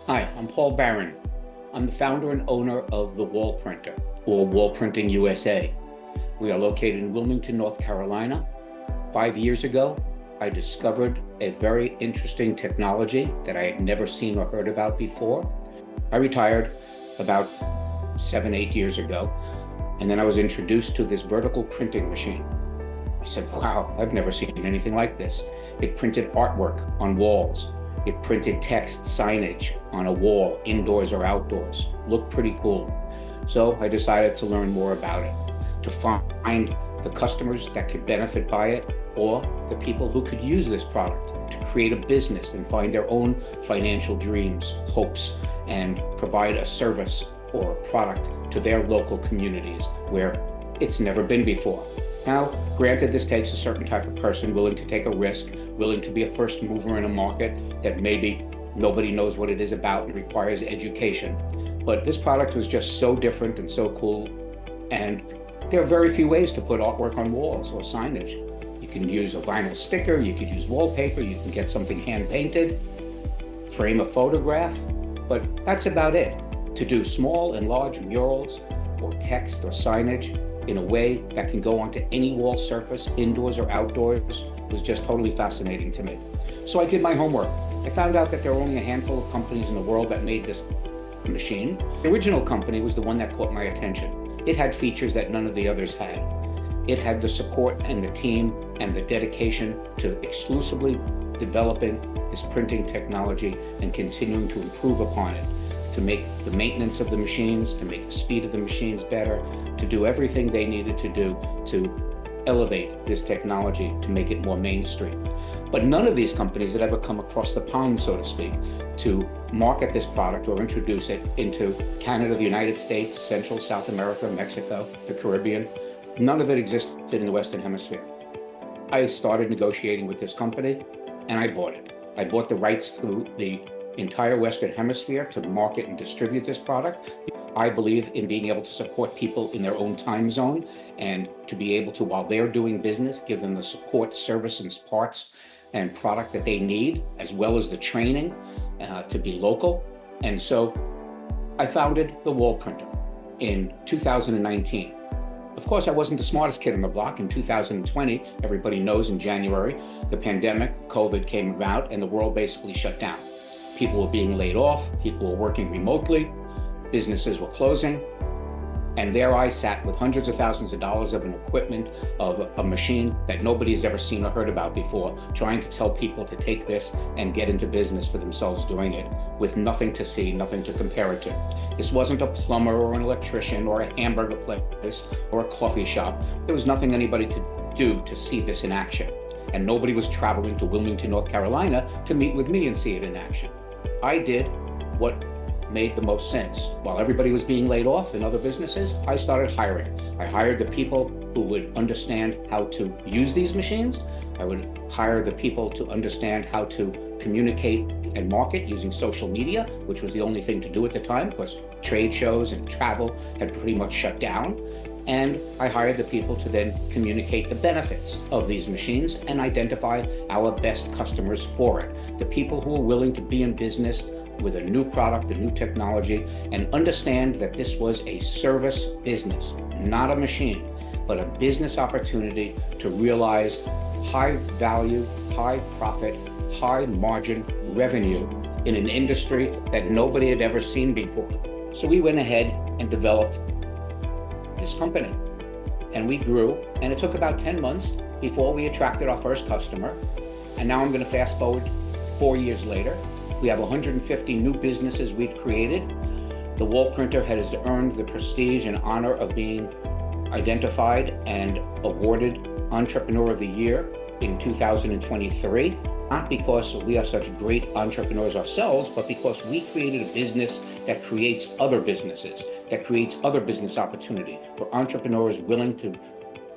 Hi, I'm Paul Barron. I'm the founder and owner of The Wall Printer, or Wall Printing USA. We are located in Wilmington, North Carolina. 5 years ago, I discovered a very interesting technology that I had never seen or heard about before. I retired about 7, 8 years ago, and then I was introduced to this vertical printing machine. I said, wow, I've never seen anything like this. It printed artwork on walls. It printed text signage on a wall, indoors or outdoors. Looked pretty cool. So I decided to learn more about it, to find the customers that could benefit by it, or the people who could use this product to create a business and find their own financial dreams, hopes, and provide a service or a product to their local communities where it's never been before. Now, granted, this takes a certain type of person willing to take a risk, willing to be a first mover in a market that maybe nobody knows what it is about and requires education. But this product was just so different and so cool. And there are very few ways to put artwork on walls or signage. You can use a vinyl sticker, you could use wallpaper, you can get something hand painted, frame a photograph, but that's about it. To do small and large murals or text or signage in a way that can go onto any wall surface, indoors or outdoors, was just totally fascinating to me. So I did my homework. I found out that there are only a handful of companies in the world that made this machine. The original company was the one that caught my attention. It had features that none of the others had. It had the support and the team and the dedication to exclusively developing this printing technology and continuing to improve upon it, to make the maintenance of the machines, to make the speed of the machines better, to do everything they needed to do to elevate this technology to make it more mainstream. But none of these companies had ever come across the pond, so to speak, to market this product or introduce it into Canada, the United States, Central, South America, Mexico, the Caribbean. None of it existed in the Western Hemisphere. I started negotiating with this company and I bought it. I bought the rights to the entire Western Hemisphere to market and distribute this product. I believe in being able to support people in their own time zone and to be able to, while they're doing business, give them the support, service, and parts and product that they need, as well as the training to be local. And so I founded the Wall Printer in 2019. Of course, I wasn't the smartest kid on the block. In 2020, everybody knows in January, the pandemic, COVID came about and the world basically shut down. People were being laid off, people were working remotely, businesses were closing, and there I sat with hundreds of thousands of dollars of an equipment, of a machine that nobody's ever seen or heard about before, trying to tell people to take this and get into business for themselves doing it, with nothing to see, nothing to compare it to. This wasn't a plumber or an electrician or a hamburger place or a coffee shop. There was nothing anybody could do to see this in action. And nobody was traveling to Wilmington, North Carolina to meet with me and see it in action. I did what made the most sense. While everybody was being laid off in other businesses, I started hiring. I hired the people who would understand how to use these machines. I would hire the people to understand how to communicate and market using social media, which was the only thing to do at the time because trade shows and travel had pretty much shut down. And I hired the people to then communicate the benefits of these machines and identify our best customers for it. The people who are willing to be in business with a new product, a new technology, and understand that this was a service business, not a machine, but a business opportunity to realize high value, high profit, high margin revenue in an industry that nobody had ever seen before. So we went ahead and developed this company, and we grew, and it took about 10 months before we attracted our first customer. And now I'm going to fast forward 4 years later. We have 150 new businesses we've created. The Wall Printer has earned the prestige and honor of being identified and awarded Entrepreneur of the Year in 2023, not because we are such great entrepreneurs ourselves, but because we created a business that creates other businesses, that creates other business opportunity for entrepreneurs willing to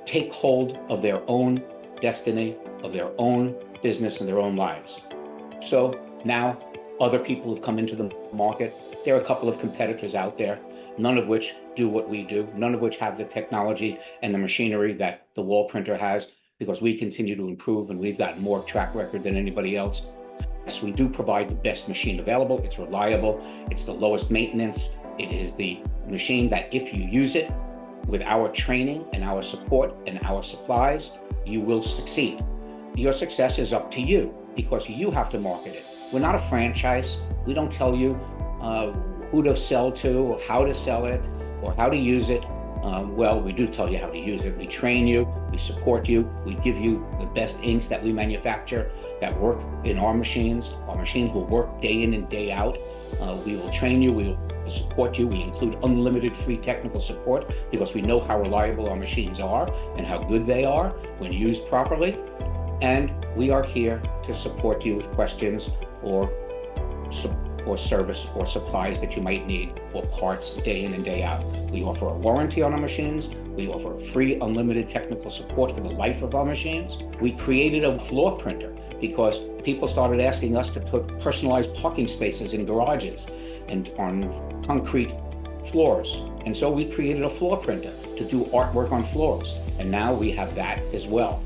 take hold of their own destiny, of their own business and their own lives. So now other people have come into the market. There are a couple of competitors out there, none of which do what we do, none of which have the technology and the machinery that the Wall Printer has, because we continue to improve and we've got more track record than anybody else. we do provide the best machine available. It's reliable. It's the lowest maintenance. It is the machine that if you use it with our training and our support and our supplies, you will succeed. Your success is up to you because you have to market it. We're not a franchise. We don't tell you who to sell to or how to sell it or how to use it. Well, we do tell you how to use it. We train you, we support you, we give you the best inks that we manufacture that work in our machines. Our machines will work day in and day out. We will train you, we will support you. We include unlimited free technical support because we know how reliable our machines are and how good they are when used properly. And we are here to support you with questions or service or supplies that you might need or parts day in and day out. We offer a warranty on our machines. We offer free unlimited technical support for the life of our machines. We created a floor printer because people started asking us to put personalized parking spaces in garages and on concrete floors. And so we created a floor printer to do artwork on floors. And now we have that as well.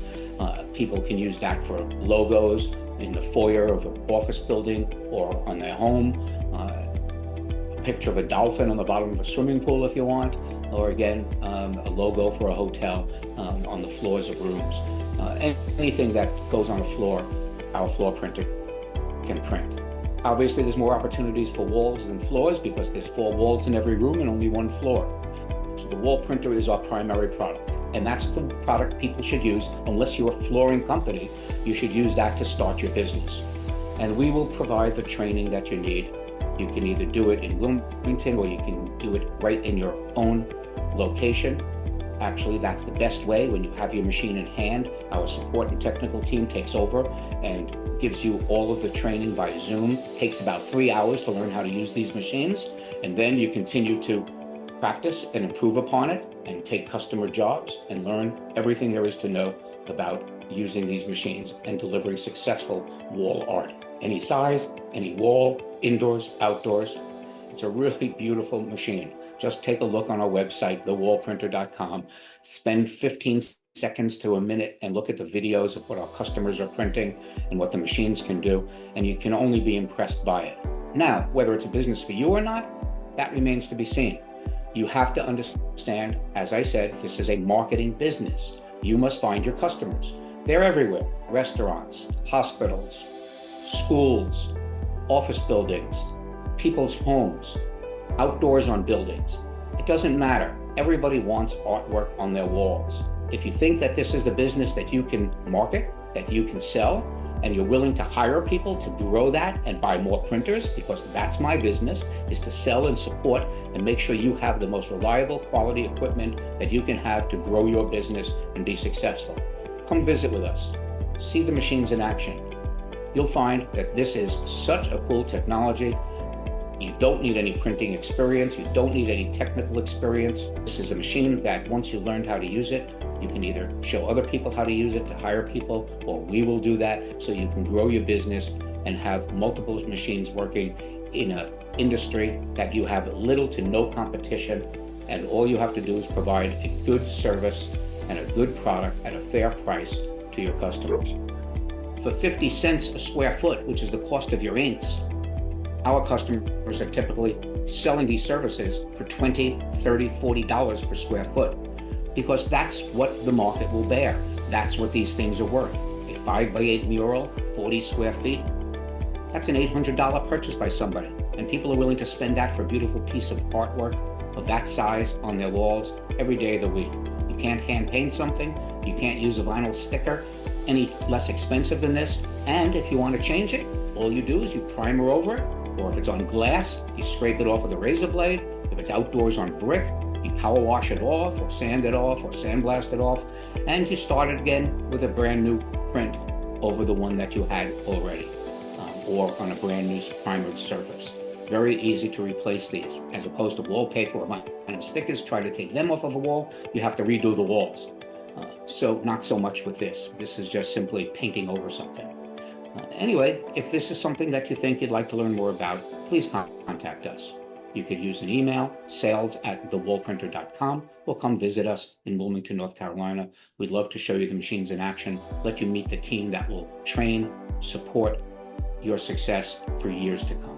People can use that for logos in the foyer of an office building or on their home, a picture of a dolphin on the bottom of a swimming pool if you want, or again, a logo for a hotel on the floors of rooms. Anything that goes on a floor, our floor printer can print. Obviously, there's more opportunities for walls than floors because there's 4 walls in every room and only 1 floor. So the wall printer is our primary product. And that's the product people should use. Unless you're a flooring company, you should use that to start your business. And we will provide the training that you need. You can either do it in Wilmington or you can do it right in your own location. Actually, that's the best way. When you have your machine in hand, our support and technical team takes over and gives you all of the training by Zoom. It takes about 3 hours to learn how to use these machines. And then you continue to practice and improve upon it and take customer jobs and learn everything there is to know about using these machines and delivering successful wall art. Any size, any wall, indoors, outdoors. It's a really beautiful machine. Just take a look on our website, thewallprinter.com. Spend 15 seconds to a minute and look at the videos of what our customers are printing and what the machines can do, and you can only be impressed by it. Now, whether it's a business for you or not, that remains to be seen. You have to understand, as I said, this is a marketing business. You must find your customers. They're everywhere. Restaurants, hospitals, schools, office buildings, people's homes, outdoors on buildings. It doesn't matter. Everybody wants artwork on their walls. If you think that this is the business that you can market, that you can sell, and you're willing to hire people to grow that and buy more printers, because that's my business, is to sell and support and make sure you have the most reliable quality equipment that you can have to grow your business and be successful. Come visit with us. See the machines in action. You'll find that this is such a cool technology. You don't need any printing experience. You don't need any technical experience. This is a machine that once you learned how to use it, you can either show other people how to use it to hire people, or we will do that so you can grow your business and have multiple machines working in an industry that you have little to no competition. And all you have to do is provide a good service and a good product at a fair price to your customers. For 50 cents a square foot, which is the cost of your inks, our customers are typically selling these services for $20, $30, $40 per square foot, because that's what the market will bear. That's what these things are worth. A 5x8 mural, 40 square feet, that's an $800 purchase by somebody. And people are willing to spend that for a beautiful piece of artwork of that size on their walls every day of the week. You can't hand paint something. You can't use a vinyl sticker any less expensive than this. And if you want to change it, all you do is you primer over it, or if it's on glass, you scrape it off with a razor blade. If it's outdoors on brick, you power wash it off, or sand it off, or sandblast it off, and you start it again with a brand new print over the one that you had already, or on a brand new primered surface. Very easy to replace these, as opposed to wallpaper or vinyl stickers. Try to take them off of a wall, you have to redo the walls. So not so much with this. This is just simply painting over something. Anyway, if this is something that you think you'd like to learn more about, please contact us. You could use an email, sales@thewallprinter.com, or come visit us in Wilmington, North Carolina. We'd love to show you the machines in action, let you meet the team that will train, support your success for years to come.